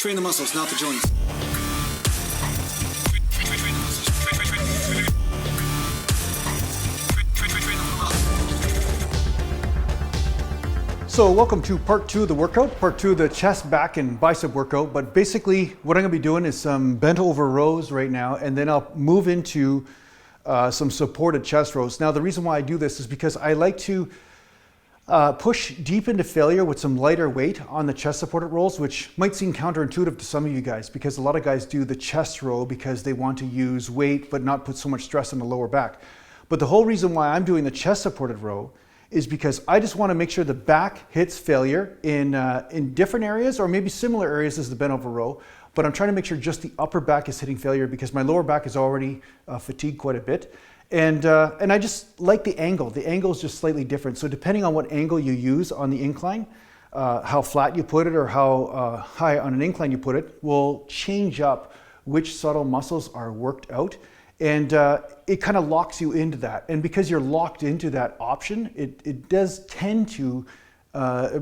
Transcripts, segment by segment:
Train the muscles, not the joints. So welcome to part 2 of the workout, part 2 of the chest, back, and bicep workout. But basically what I'm gonna be doing is some bent over rows right now, and then I'll move into some supported chest rows. Now the reason why I do this is because I like to push deep into failure with some lighter weight on the chest supported rolls, which might seem counterintuitive to some of you guys, because a lot of guys do the chest row because they want to use weight but not put so much stress on the lower back. But the whole reason why I'm doing the chest supported row is because I just want to make sure the back hits failure in different areas, or maybe similar areas as the bent over row, but I'm trying to make sure just the upper back is hitting failure because my lower back is already fatigued quite a bit. And I just like the angle. The angle is just slightly different. So depending on what angle you use on the incline, how flat you put it or how high on an incline you put it will change up which subtle muscles are worked out. And it kind of locks you into that. And because you're locked into that option, it does tend to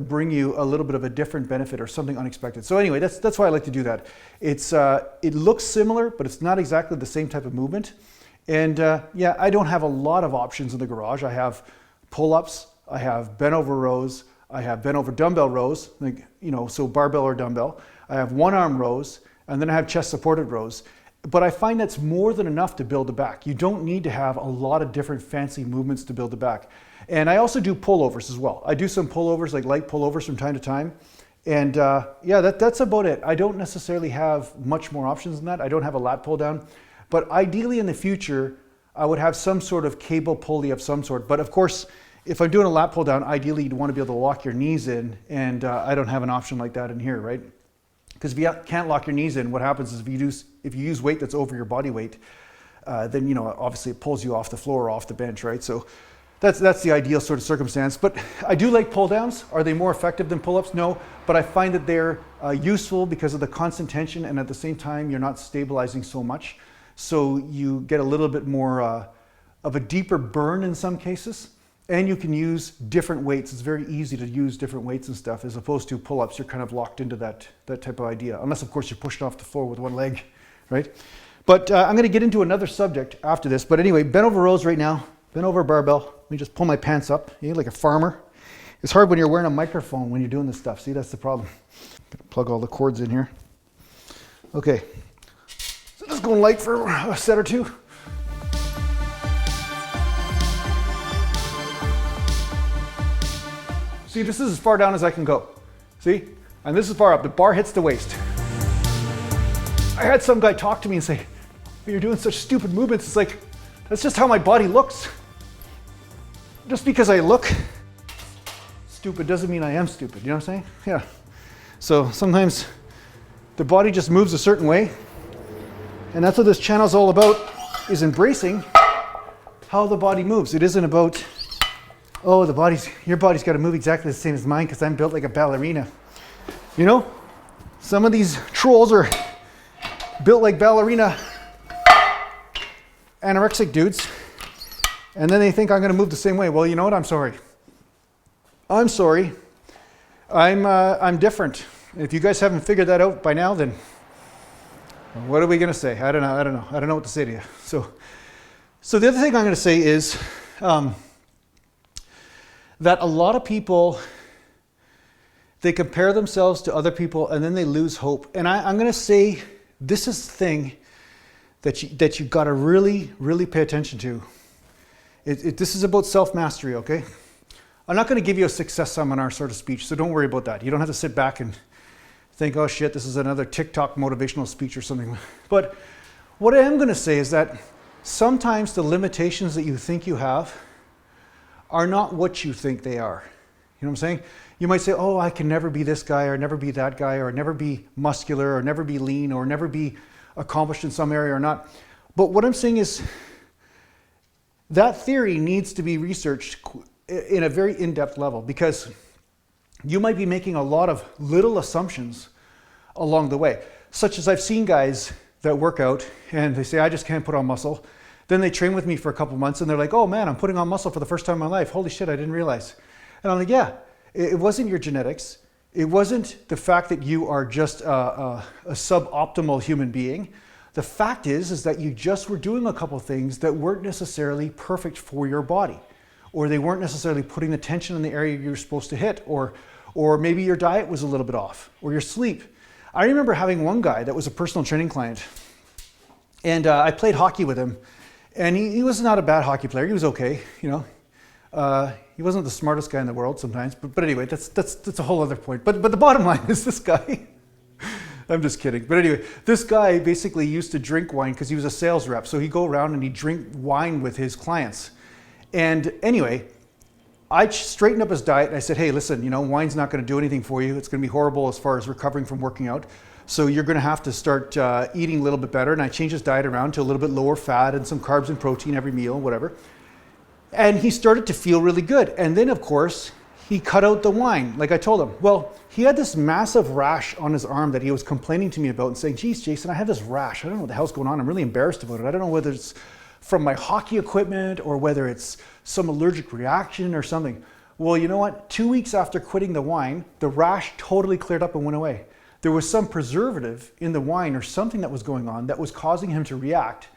bring you a little bit of a different benefit or something unexpected. So anyway, that's why I like to do that. It looks similar, but it's not exactly the same type of movement. And yeah, I don't have a lot of options in the garage. I have pull-ups, I have bent over rows, I have bent over dumbbell rows, like, you know, so barbell or dumbbell. I have one arm rows, and then I have chest supported rows. But I find that's more than enough to build the back. You don't need to have a lot of different fancy movements to build the back. And I also do pullovers as well. I do some pullovers, like light pullovers from time to time. And yeah, that's about it. I don't necessarily have much more options than that. I don't have a lat pull down. But ideally in the future, I would have some sort of cable pulley of some sort. But of course, if I'm doing a lat pull down, ideally you'd want to be able to lock your knees in. And I don't have an option like that in here, right? Because if you can't lock your knees in, what happens is if you use weight that's over your body weight, then, you know, obviously it pulls you off the floor or off the bench, right? So that's the ideal sort of circumstance. But I do like pull downs. Are they more effective than pull-ups? No, but I find that they're useful because of the constant tension, and at the same time, you're not stabilizing so much. So you get a little bit more of a deeper burn in some cases. And you can use different weights. It's very easy to use different weights and stuff, as opposed to pull-ups. You're kind of locked into that type of idea, unless of course you're pushing off the floor with one leg, right? But I'm going to get into another subject after this. But anyway, bent over rows right now, bent over barbell. Let me just pull my pants up, like a farmer. It's hard when you're wearing a microphone when you're doing this stuff. See, that's the problem. Gotta plug all the cords in here. Okay, so just going light for a set or two. See, this is as far down as I can go. See? And this is far up. The bar hits the waist. I had some guy talk to me and say, you're doing such stupid movements. It's like, that's just how my body looks. Just because I look stupid doesn't mean I am stupid. You know what I'm saying? Yeah. So sometimes the body just moves a certain way. And that's what this channel is all about, is embracing how the body moves. It isn't about, oh, your body's got to move exactly the same as mine because I'm built like a ballerina. You know, some of these trolls are built like ballerina anorexic dudes, and then they think I'm going to move the same way. Well, you know what? I'm sorry. I'm sorry. I'm different. If you guys haven't figured that out by now, then what are we going to say? I don't know what to say to you. So the other thing I'm going to say is, that a lot of people, they compare themselves to other people and then they lose hope. And I'm going to say this is the thing that you've got to really, really pay attention to. This is about self-mastery, okay? I'm not going to give you a success seminar sort of speech, so don't worry about that. You don't have to sit back and think, oh shit, this is another TikTok motivational speech or something. But what I am going to say is that sometimes the limitations that you think you have are not what you think they are. You know what I'm saying? You might say, oh, I can never be this guy or never be that guy or never be muscular or never be lean or never be accomplished in some area or not. But what I'm saying is that theory needs to be researched in a very in-depth level, because you might be making a lot of little assumptions along the way, such as I've seen guys that work out and they say, I just can't put on muscle. Then they train with me for a couple months and they're like, oh man, I'm putting on muscle for the first time in my life. Holy shit, I didn't realize. And I'm like, yeah, it wasn't your genetics. It wasn't the fact that you are just a suboptimal human being. The fact is that you just were doing a couple things that weren't necessarily perfect for your body, or they weren't necessarily putting the tension in the area you're supposed to hit, or maybe your diet was a little bit off, or your sleep. I remember having one guy that was a personal training client, and I played hockey with him, and he was not a bad hockey player. He was okay, you know. He wasn't the smartest guy in the world sometimes, but anyway, that's a whole other point. But the bottom line is this guy, I'm just kidding. But anyway, this guy basically used to drink wine because he was a sales rep. So he'd go around and he'd drink wine with his clients. And anyway, I straightened up his diet and I said, hey, listen, you know, wine's not going to do anything for you. It's going to be horrible as far as recovering from working out. So you're going to have to start eating a little bit better. And I changed his diet around to a little bit lower fat and some carbs and protein every meal, whatever. And he started to feel really good. And then, of course, he cut out the wine, like I told him. Well, he had this massive rash on his arm that he was complaining to me about and saying, geez, Jason, I have this rash. I don't know what the hell's going on. I'm really embarrassed about it. I don't know whether it's from my hockey equipment or whether it's some allergic reaction or something. Well, you know what? 2 weeks after quitting the wine, the rash totally cleared up and went away. There was some preservative in the wine or something that was going on that was causing him to react.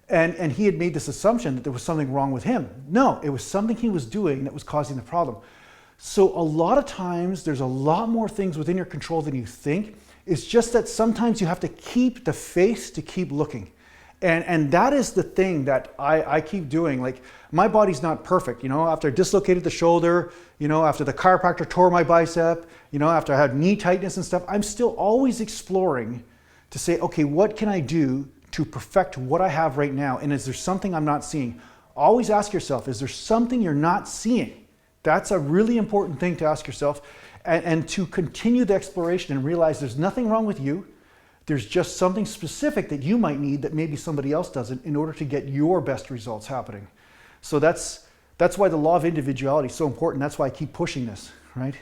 And he had made this assumption that there was something wrong with him. No, it was something he was doing that was causing the problem. So a lot of times there's a lot more things within your control than you think. It's just that sometimes you have to keep the faith to keep looking. And that is the thing that I keep doing. Like, my body's not perfect, you know, after I dislocated the shoulder, you know, after the chiropractor tore my bicep, you know, after I had knee tightness and stuff, I'm still always exploring to say, okay, what can I do to perfect what I have right now? And is there something I'm not seeing? Always ask yourself, is there something you're not seeing? That's a really important thing to ask yourself, and to continue the exploration and realize there's nothing wrong with you. There's just something specific that you might need that maybe somebody else doesn't in order to get your best results happening. So that's why the law of individuality is so important. That's why I keep pushing this, right?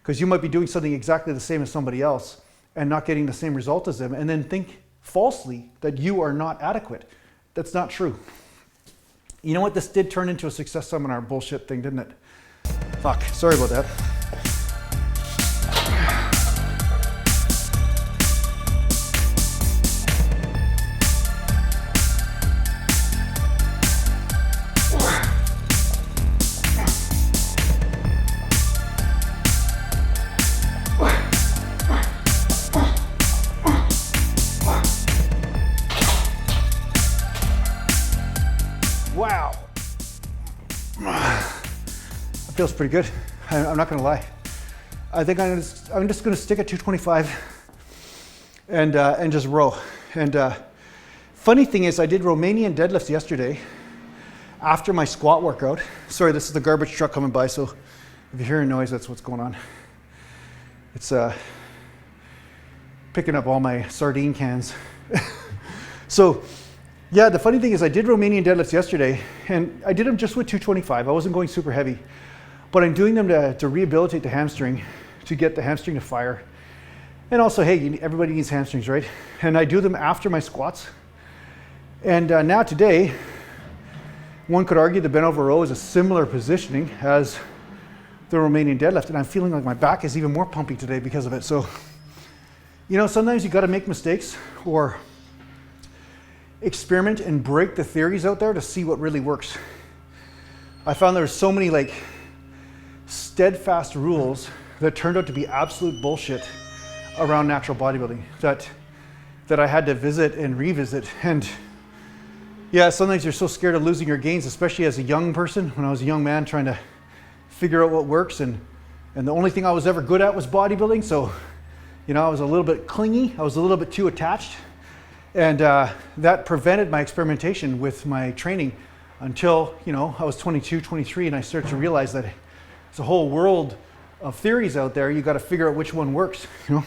Because you might be doing something exactly the same as somebody else and not getting the same result as them, and then think falsely that you are not adequate. That's not true. You know what? This did turn into a success seminar bullshit thing, didn't it? Fuck, sorry about that. Wow. It feels pretty good. I'm not gonna lie. I think I'm just gonna stick at 225 and just row. And funny thing is, I did Romanian deadlifts yesterday after my squat workout. Sorry, this is the garbage truck coming by, so if you hear a noise, that's what's going on. It's picking up all my sardine cans. So, yeah, the funny thing is I did Romanian deadlifts yesterday, and I did them just with 225. I wasn't going super heavy, but I'm doing them to rehabilitate the hamstring, to get the hamstring to fire. And also, hey, everybody needs hamstrings, right? And I do them after my squats. And now today, one could argue the bent over row is a similar positioning as the Romanian deadlift, and I'm feeling like my back is even more pumpy today because of it. So, you know, sometimes you got to make mistakes or experiment and break the theories out there to see what really works. I found there's so many like steadfast rules that turned out to be absolute bullshit around natural bodybuilding that I had to visit and revisit. And yeah, sometimes you're so scared of losing your gains, especially as a young person. When I was a young man trying to figure out what works, and the only thing I was ever good at was bodybuilding. So, you know, I was a little bit clingy. I was a little bit too attached. And that prevented my experimentation with my training until, you know, I was 22, 23, and I started to realize that there's a whole world of theories out there. You got to figure out which one works, you know.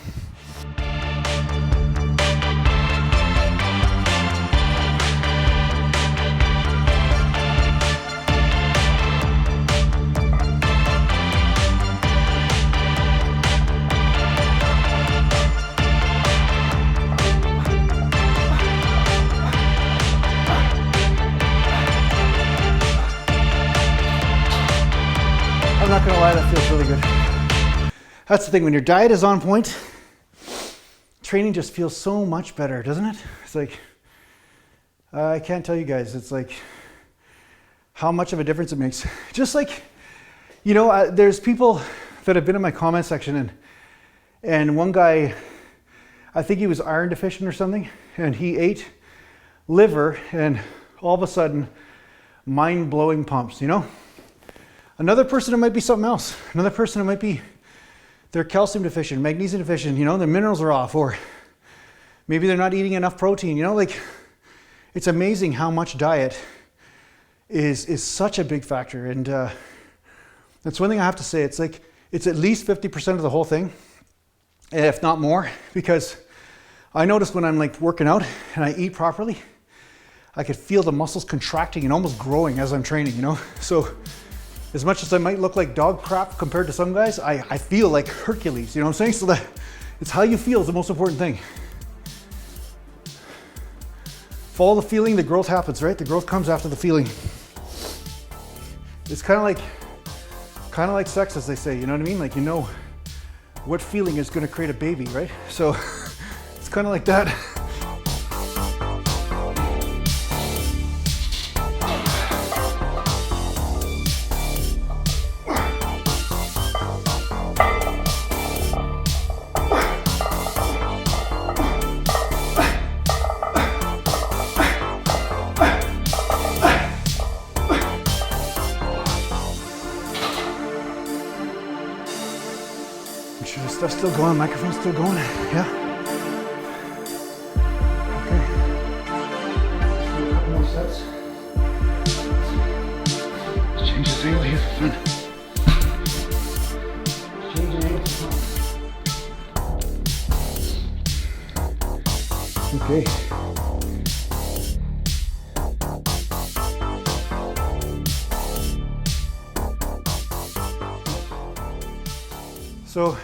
I'm not gonna lie, that feels really good. That's the thing, when your diet is on point, training just feels so much better, doesn't it? It's like, I can't tell you guys, it's like how much of a difference it makes. Just like, you know, there's people that have been in my comment section, and one guy, I think he was iron deficient or something, and he ate liver, and all of a sudden, mind-blowing pumps, you know? Another person, it might be something else. Another person, it might be they're calcium deficient, magnesium deficient, you know, their minerals are off, or maybe they're not eating enough protein, you know, like, it's amazing how much diet is such a big factor. And that's one thing I have to say, it's like, it's at least 50% of the whole thing, if not more, because I notice when I'm like working out and I eat properly, I could feel the muscles contracting and almost growing as I'm training, you know? So as much as I might look like dog crap compared to some guys, I feel like Hercules, you know what I'm saying? So that it's how you feel is the most important thing. Follow the feeling, the growth happens, right? The growth comes after the feeling. It's kind of like sex, as they say, you know what I mean? Like, you know what feeling is gonna create a baby, right? So it's kind of like that. Make sure the stuff's still going, microphone's still going, yeah? Okay. A couple more sets. Let's change this angle here for fun. Change the angle for fun. Okay. So,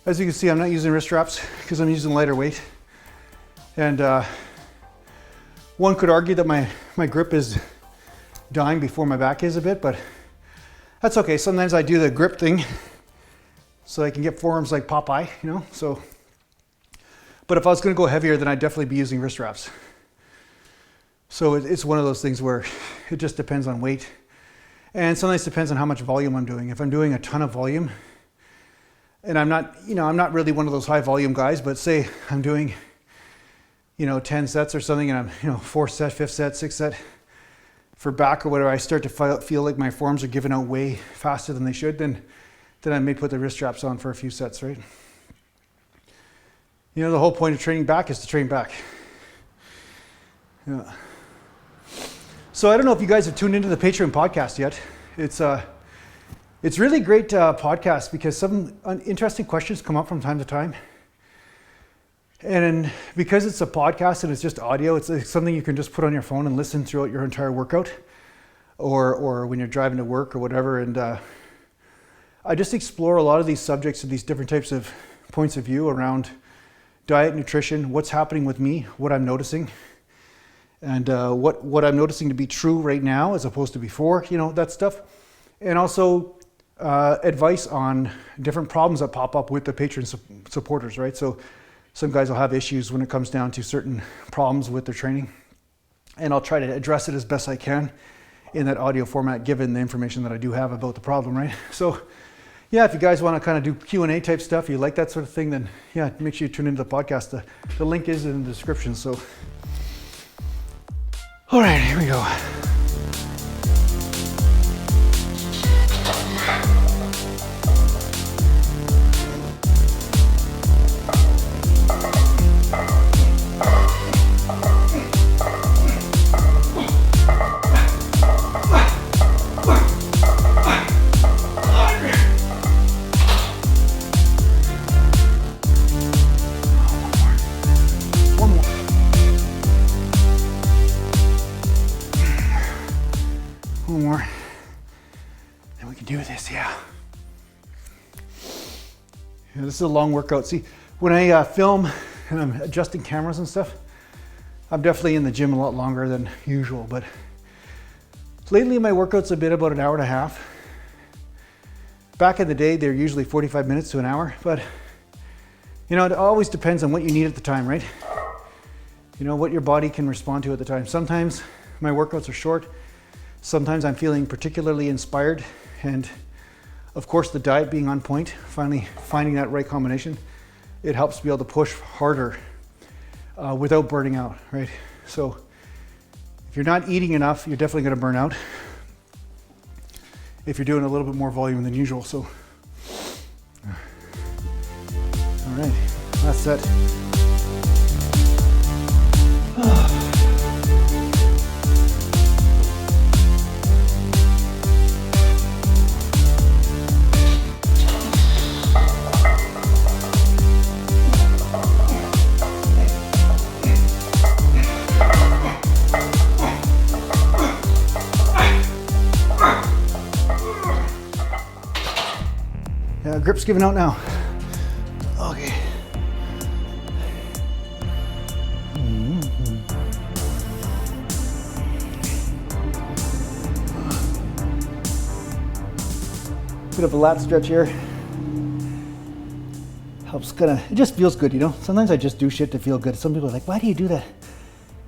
as you can see, I'm not using wrist wraps because I'm using lighter weight. And one could argue that my grip is dying before my back is a bit, but that's okay. Sometimes I do the grip thing so I can get forearms like Popeye, you know? So, but if I was gonna go heavier, then I'd definitely be using wrist wraps. So it's one of those things where it just depends on weight. And sometimes it depends on how much volume I'm doing. If I'm doing a ton of volume, and I'm not, you know, I'm not really one of those high volume guys, but say I'm doing, you know, 10 sets or something, and I'm, you know, 4th set, 5th set, 6th set for back or whatever, I start to feel like my forearms are giving out way faster than they should, then I may put the wrist straps on for a few sets, right? You know, the whole point of training back is to train back. Yeah. So I don't know if you guys have tuned into the Patreon podcast yet. It's really great podcast because some interesting questions come up from time to time. And because it's a podcast and it's just audio, it's something you can just put on your phone and listen throughout your entire workout or when you're driving to work or whatever. And I just explore a lot of these subjects and these different types of points of view around diet, nutrition, what's happening with me, what I'm noticing, and what I'm noticing to be true right now as opposed to before, you know, that stuff. And also advice on different problems that pop up with the Patreon supporters, right? So some guys will have issues when it comes down to certain problems with their training, and I'll try to address it as best I can in that audio format given the information that I do have about the problem, right? So yeah, if you guys want to kind of do Q&A type stuff, you like that sort of thing, then yeah, make sure you tune into the podcast. The link is in the description. So all right, here we go. One more, then we can do this, yeah. This is a long workout. See, when I film and I'm adjusting cameras and stuff, I'm definitely in the gym a lot longer than usual, but lately my workouts have been about an hour and a half. Back in the day, they're usually 45 minutes to an hour, but you know, it always depends on what you need at the time, right? You know, what your body can respond to at the time. Sometimes my workouts are short. Sometimes I'm feeling particularly inspired, and of course the diet being on point, finally finding that right combination, it helps be able to push harder without burning out, right? So if you're not eating enough, you're definitely gonna burn out if you're doing a little bit more volume than usual. So, all right, last set. Yeah, grip's giving out now. Okay. Bit of a lat stretch here. Helps it just feels good, you know? Sometimes I just do shit to feel good. Some people are like, why do you do that?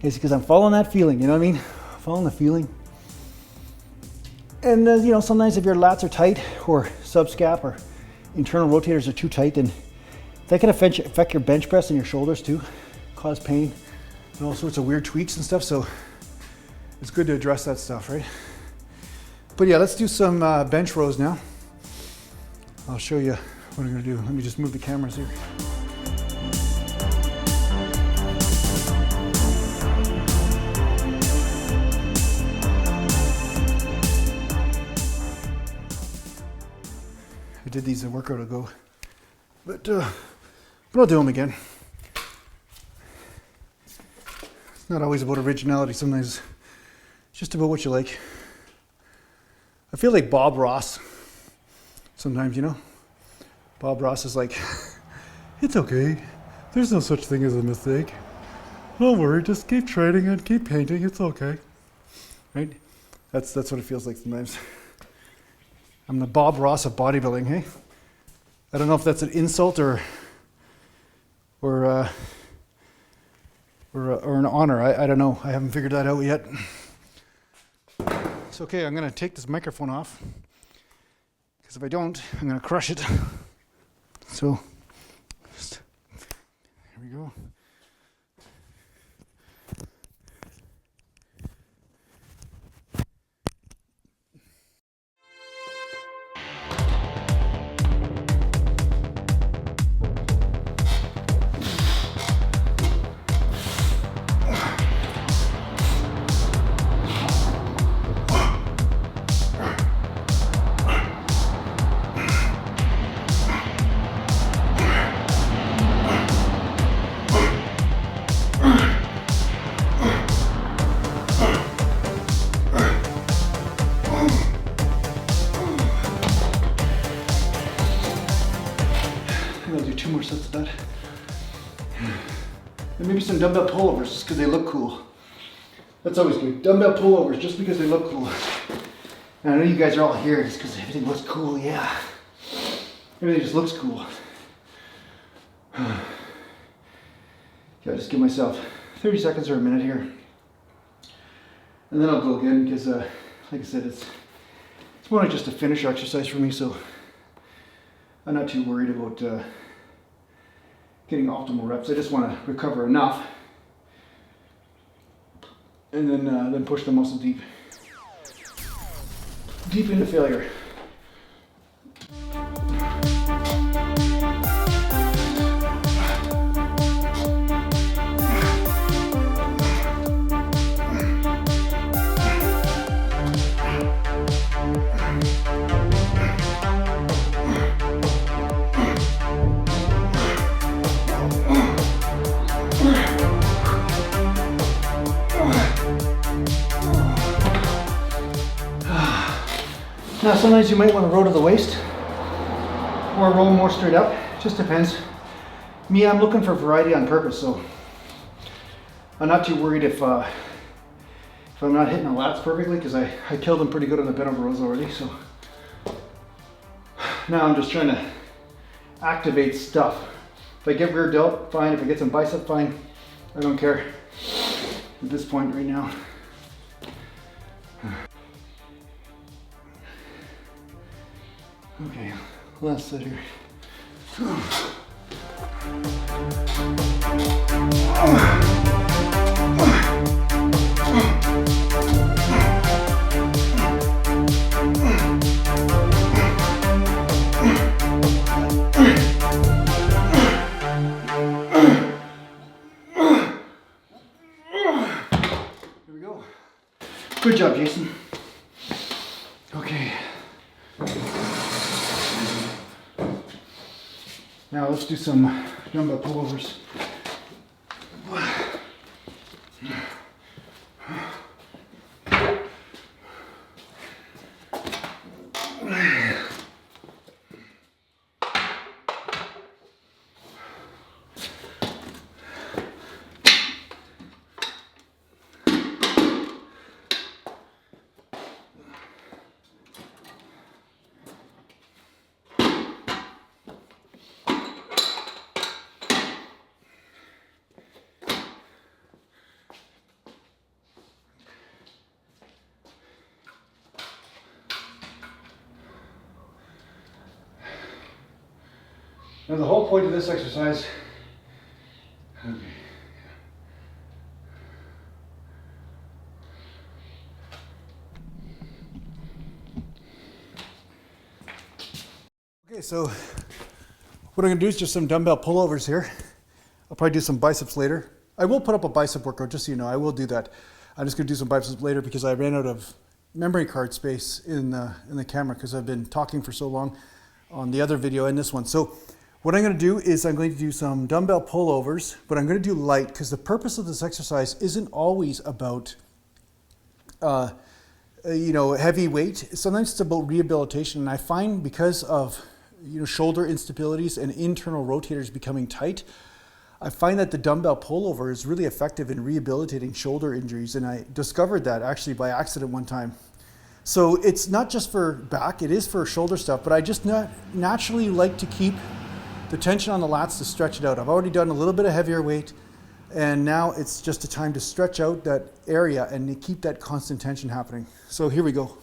It's because I'm following that feeling, you know what I mean? Following the feeling. And you know, sometimes if your lats are tight or subscap or internal rotators are too tight, then that can affect your bench press and your shoulders too, cause pain and all sorts of weird tweaks and stuff. So it's good to address that stuff, right? But yeah, let's do some bench rows now. I'll show you what I'm gonna do. Let me just move the cameras here. I did these a workout ago, but I'll do them again. It's not always about originality. Sometimes it's just about what you like. I feel like Bob Ross sometimes, you know? Bob Ross is like, it's okay. There's no such thing as a mistake. Don't worry, just keep training and keep painting. It's okay. Right? That's what it feels like sometimes. I'm the Bob Ross of bodybuilding, hey? I don't know if that's an insult or an honor. I don't know. I haven't figured that out yet. It's okay. I'm gonna take this microphone off because if I don't, I'm gonna crush it. So, here we go. I'll do 2 more sets of that. And maybe some dumbbell pullovers just because they look cool. That's always good. Dumbbell pullovers just because they look cool. And I know you guys are all here just because everything looks cool, yeah. Everything just looks cool. Yeah, just give myself 30 seconds or a minute here. And then I'll go again because, like I said, it's more like just a finish exercise for me, so I'm not too worried about getting optimal reps. I just want to recover enough and then push the muscle deep into failure. Now sometimes you might want to row to the waist or roll more straight up, just depends. Me, I'm looking for variety on purpose, so I'm not too worried if I'm not hitting the lats perfectly because I killed them pretty good on the bent over rows already. So Now I'm just trying to activate stuff. If I get rear delt, fine. If I get some bicep, fine. I don't care at this point right now. Okay, last set here. Here we go. Good job, Jason. Okay. Now let's do some dumbbell pullovers. Now the whole point of this exercise, okay, so what I'm gonna do is just some dumbbell pullovers here. I'll probably do some biceps later. I will put up a bicep workout, just so you know, I will do that. I'm just gonna do some biceps later because I ran out of memory card space in the camera because I've been talking for so long on the other video and this one. So what I'm going to do is I'm going to do some dumbbell pullovers, but I'm going to do light because the purpose of this exercise isn't always about heavy weight. Sometimes it's about rehabilitation, and I find because of shoulder instabilities and internal rotators becoming tight, I find that the dumbbell pullover is really effective in rehabilitating shoulder injuries, and I discovered that actually by accident one time. So it's not just for back, it is for shoulder stuff, but I just naturally like to keep the tension on the lats to stretch it out. I've already done a little bit of heavier weight, and now it's just a time to stretch out that area and to keep that constant tension happening. So here we go.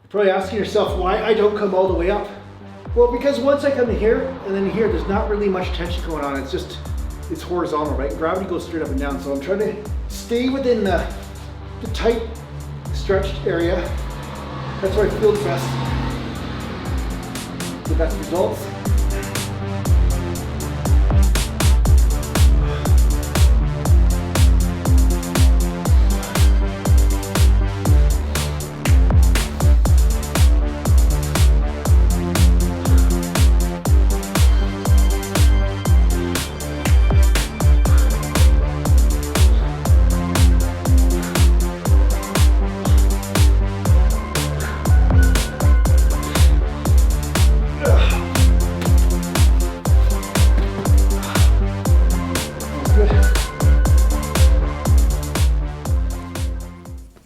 Probably asking yourself why I don't come all the way up. Well, because once I come to here and then here, there's not really much tension going on. It's horizontal, right? Gravity goes straight up and down. So I'm trying to stay within the tight stretched area. That's where I feel the best results.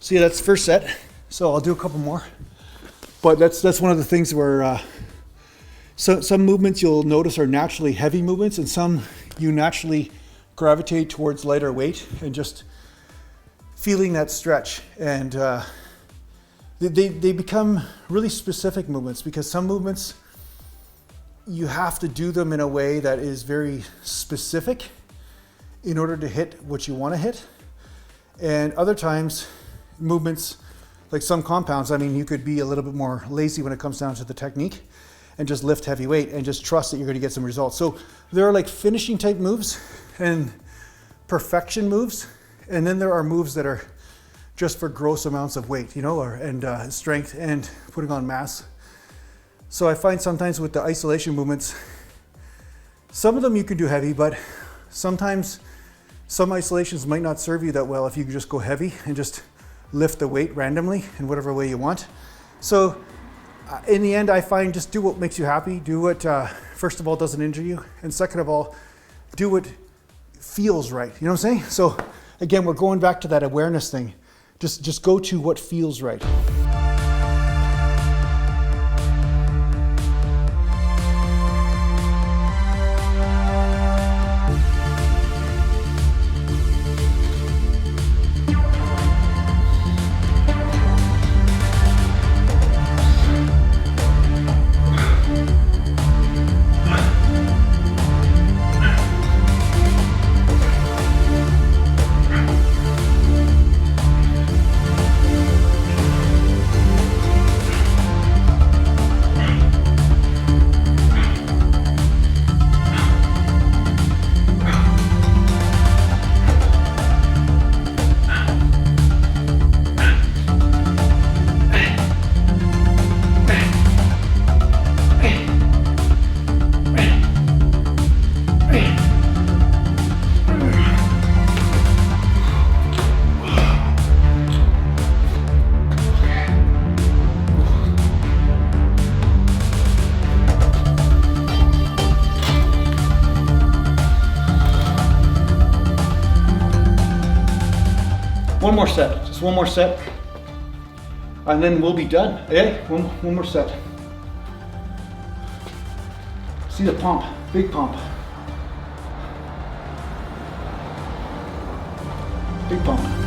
So yeah, that's the first set. So I'll do a couple more. But that's one of the things where some movements you'll notice are naturally heavy movements, and some you naturally gravitate towards lighter weight and just feeling that stretch. And they become really specific movements, because some movements you have to do them in a way that is very specific in order to hit what you want to hit. And other times, movements like some compounds, I mean, you could be a little bit more lazy when it comes down to the technique and just lift heavy weight and just trust that you're going to get some results. So there are like finishing type moves and perfection moves, and then there are moves that are just for gross amounts of weight, and strength and putting on mass. So I find sometimes with the isolation movements, Some of them you can do heavy, but sometimes some isolations might not serve you that well if you can just go heavy and just lift the weight randomly in whatever way you want. So in the end, I find just do what makes you happy. Do what, first of all, doesn't injure you. And second of all, do what feels right. You know what I'm saying? So again, we're going back to that awareness thing. Just go to what feels right. One more set, just one more set, and then we'll be done. Okay, one more set. See the pump, big pump. Big pump.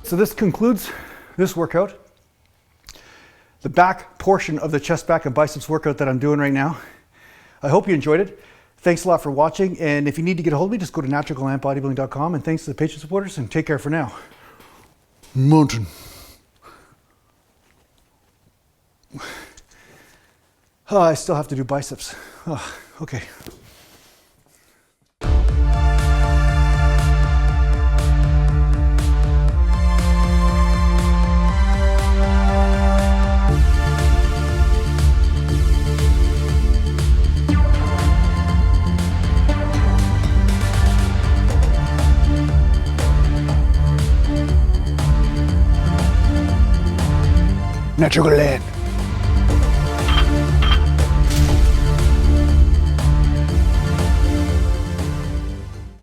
So this concludes this workout, the back portion of the chest, back, and biceps workout that I'm doing right now. I hope you enjoyed it. Thanks a lot for watching. And if you need to get a hold of me, just go to naturalglambodybuilding.com. And thanks to the Patreon supporters, and take care for now. Mountain. Oh, I still have to do biceps. Oh, okay. Natural land.